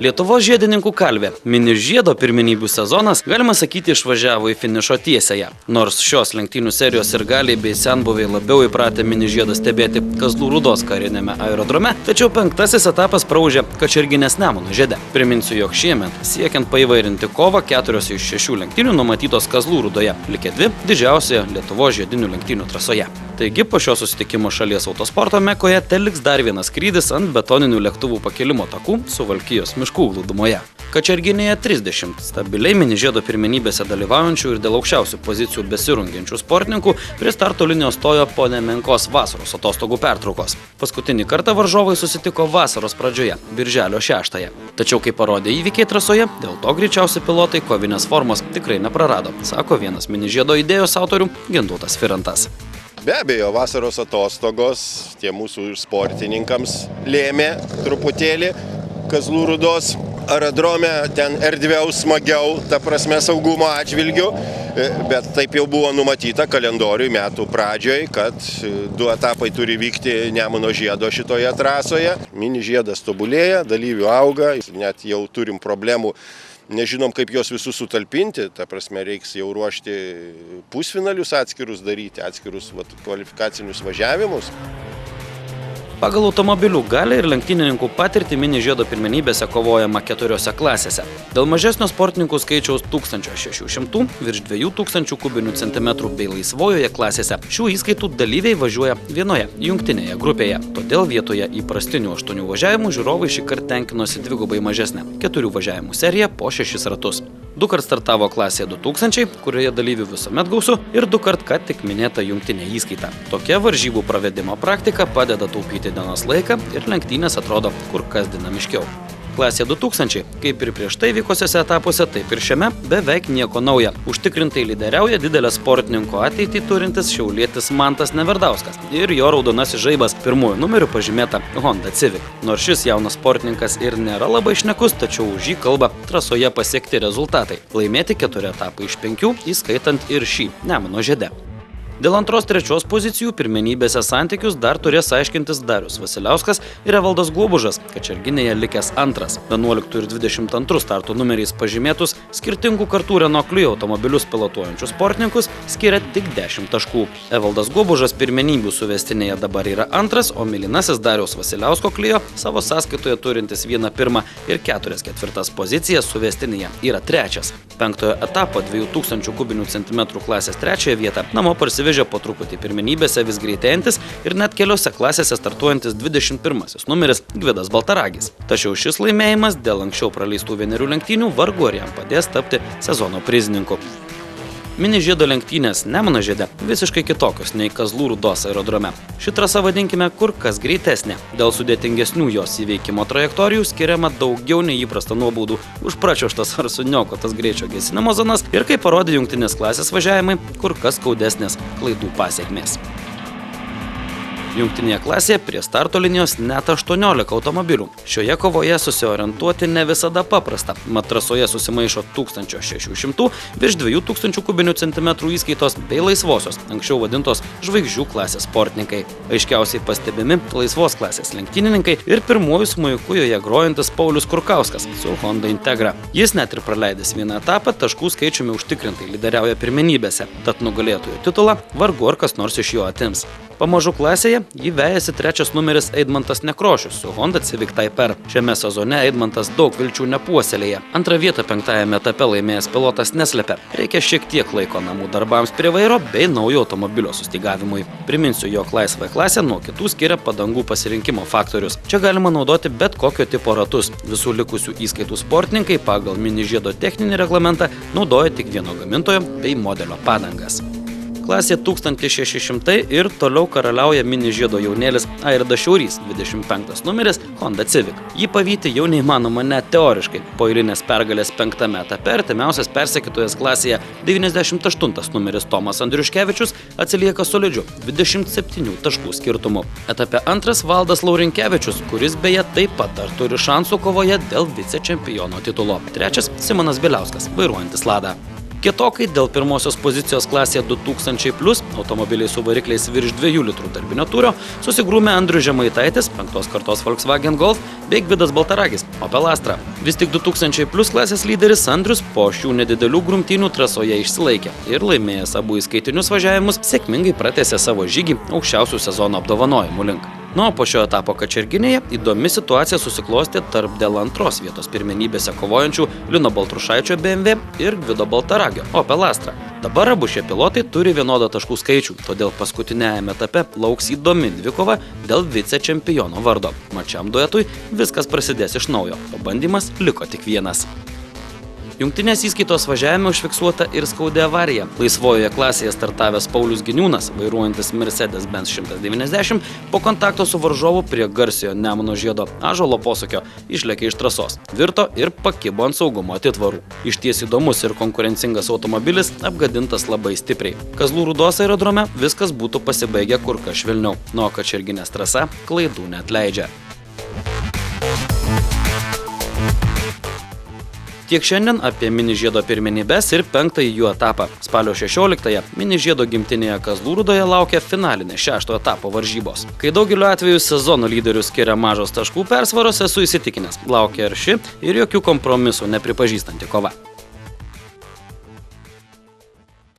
Lietuvos žiedininkų kalvė. Mini žiedo pirmenybių sezonas, galima sakyti, išvažiavo į finišo tiesiąją. Nors šios lenktynių serijos sirgaliai bei senbuviai labiau įpratę mini žiedą stebėti Kazlų Rūdos karinėme aerodrome, tačiau 5. etapas praūžė Kačerginės Nemuno žiede. Priminsiu, jog šiemet, siekiant paįvairinti kovą, 4 iš 6 lenktynių numatytos Kazlų Rūdoje, likę 2 didžiausioje Lietuvos žiedinių lenktynių trasoje. Taigi, po šio susitikimo šalies autosporto mekoje teliks dar vienas skrydis ant betoninių lėktuvų pakilimo takų Suvalkijos miškų glūdumoje. Kačerginėje 30 stabiliai mini žiedo pirmenybėse dalyvaujančių ir dėl aukščiausių pozicijų besirungiančių sportininkų prie starto linijos stojo po nemenkos vasaros atostogų pertraukos. Paskutinį kartą varžovai susitiko vasaros pradžioje, birželio 6. Tačiau, kaip parodė įvykiai trasoje, dėl to greičiausiai pilotai kovinės formos tikrai neprarado, sako vienas mini žiedo idėjos autorių Gintautas Firantas. Be abejo, vasaros atostogos tie mūsų sportininkams lėmė truputėlį. Kazlų Rūdos aerodrome ten erdviau, smagiau, ta prasme saugumo atžvilgiu, bet taip jau buvo numatyta kalendoriui metų pradžioj, kad 2 etapai turi vykti Nemuno žiedo šitoje trasoje. Mini žiedas tobulėja, dalyvių auga, net jau turim problemų. Nežinom, kaip juos visus sutalpinti, ta prasme reiks jau ruošti pusfinalius atskirus daryti, atskirus kvalifikacinius važiavimus. Pagal automobilių galią ir lenktynininkų patirtį mini žiedo pirmenybėse kovojama 4 klasėse. Dėl mažesnio sportininkų skaičiaus 1600 virš 2000 kubinių centimetrų bei laisvojoje klasėse šių įskaitų dalyviai važiuoja vienoje jungtinėje grupėje. Todėl vietoje įprastinių 8 važiavimų žiūrovai šįkart tenkinosi dvigubai mažesnę 4 važiavimų seriją po 6 ratus. 2 kart startavo klasėje 2000, kurioje dalyvių visuomet gausu, ir 2 kart ką tik minėta jungtinė įskaita. Tokia varžybų pravedimo praktika padeda taupyti dienos laiką ir lenktynės atrodo kur kas dinamiškiau. Klasė 2000, kaip ir prieš tai vykusiuose etapuose, taip ir šiame beveik nieko nauja. Užtikrintai lyderiauja didelę sportininko ateitį turintis šiaulietis Mantas Neverdauskas ir jo raudonasis žaibas pirmuoju numeriu pažymėta Honda Civic. Nors šis jaunas sportininkas ir nėra labai šnekus, tačiau už jį kalba trasoje pasiekti rezultatai. Laimėti 4 etapai iš 5, įskaitant ir šį Nemuno žiede. Dėl 2-3 pozicijų pirmenybėse santykius dar turės aiškintis Darius Vasiliauskas ir Evaldas Globužas, Kačerginėje likęs 2. 11 ir 22 startų numeriais pažymėtus skirtingų kartų Renault Clio automobilius pilotuojančius sportininkus skiria tik 10 taškų. Evaldas Globužas pirmenybių suvestinėje dabar yra 2, o mylinasis Dariaus Vasiliausko Clio savo sąskaitoje turintis 1 pirmą ir 4 ketvirtas pozicijas suvestinėje yra 3. 5 etapo 2000 kubinių centimetrų klasės 3 vietą namo parsivežė po truputį pirmenybėse vis greitėjantis ir net keliose klasėse startuojantis 21 numeris Gvidas Baltaragis. Tačiau šis laimėjimas dėl anksčiau praleistų 1 lenktynių vargu ar jam padės tapti sezono prizininku. Mini žiedo lenktynės Nemuno žiede visiškai kitokios nei Kazlų Rūdos aerodrome. Ši trasa, vadinkime, kur kas greitesnė. Dėl sudėtingesnių jos įveikimo trajektorijų skiriama daugiau nei įprasta nuobaudų už pračiuožtas ar suniokotas greičio gesinimo zonas ir, kaip parodė jungtinės klasės važiavimai, kur kas skaudesnės klaidų pasekmės. Jungtinėje klasėje prie starto linijos net 18 automobilių. Šioje kovoje susiorientuoti ne visada paprasta, mat trasoje susimaišo 1600 virš 2000 kubinių centimetrų įskaitos bei laisvosios, anksčiau vadintos žvaigždžių klasės sportininkai. Aiškiausiai pastebimi laisvos klasės lenktynininkai ir pirmuoju smuiku joje grojantis Paulius Kurkauskas su Honda Integra. Jis net ir praleidęs 1 etapą taškų skaičiumi užtikrintai lyderiauja pirmenybėse, tad nugalėtojų titulą vargu ar kas nors iš jo atims. Pamažu klasėje jį vejasi 3 numeris Eidmantas Nekrošius su Honda Civic Type R. Šiame sezone Eidmantas daug vilčių nepuoselėja. 2 vietą 5 etape laimėjęs pilotas neslepia. Reikia šiek tiek laiko namų darbams prie vairo bei naujo automobilio sustygavimui. Priminsiu, jog laisvą klasę nuo kitų skiria padangų pasirinkimo faktorius. Čia galima naudoti bet kokio tipo ratus. Visų likusių įskaitų sportininkai pagal mini žiedo techninį reglamentą naudoja tik vieno gamintojo bei modelio padangas. Klasė 1600 ir toliau karaliauja mini žiedo jaunėlis Airdas Šiaurys, 25 numeris Honda Civic. Jį pavyti jau neįmanoma net teoriškai. Po eilinės pergalės 5 etape artimiausias persekiotojas klasėje 98 numeris Tomas Andriuškevičius atsilieka solidžiu 27 taškų skirtumu. Etape 2 Valdas Laurinkevičius, kuris beje taip pat dar turi šansų kovoje dėl vicečempiono titulo. 3 Simonas Bieliauskas, vairuojantis Ladą. Kietokai dėl pirmosios pozicijos klasėje 2000+, automobiliai su varikliais virš 2 litrų darbinio tūrio, susigrūmė Andrius Žemaitaitis, 5 kartos Volkswagen Golf, bei Gvidas Baltaragis, Opel Astra. Vis tik 2000+ klasės lyderis Andrius po šių nedidelių grumtynių trasoje išsilaikė ir laimėjęs abu įskaitinius važiavimus sėkmingai pratęsė savo žygį aukščiausių sezono apdovanojimų link. O po šio etapo Kačerginėje įdomi situacija susiklostė tarp dėl antros vietos pirmenybėse kovojančių Lino Baltrušaičio BMW ir Gvido Baltaragio Opel Astra. Dabar abu šie pilotai turi vienodą taškų skaičių, todėl paskutiniajame etape lauks įdomi dvikova dėl vicečempiono vardo. Mat šiam duetui viskas prasidės iš naujo, o bandymas liko tik vienas. Jungtinės įskaitos važiavime užfiksuota ir skaudi avarija. Laisvojoje klasėje startavęs Paulius Giniūnas, vairuojantis Mercedes-Benz 190, po kontakto su varžovu prie garsiojo Nemuno žiedo ąžuolo posūkio išlėkė iš trasos, virto ir pakibo ant saugumo atitvarų. Išties įdomus ir konkurencingas automobilis apgadintas labai stipriai. Kazlų Rūdos aerodrome viskas būtų pasibaigę kur kas švelniau, nuo Kačerginės trasa klaidų neatleidžia. Tiek šiandien apie mini žiedo pirmenybes ir 5-ąjį jų etapą. Spalio 16-ąją mini žiedo gimtinėje Kazlų Rūdoje laukia finalinė 6-ojo etapo varžybos. Kai daugeliu atveju sezono lyderių skiria mažos taškų persvaros, esu įsitikinęs, laukia arši ir jokių kompromisų nepripažįstanti kova.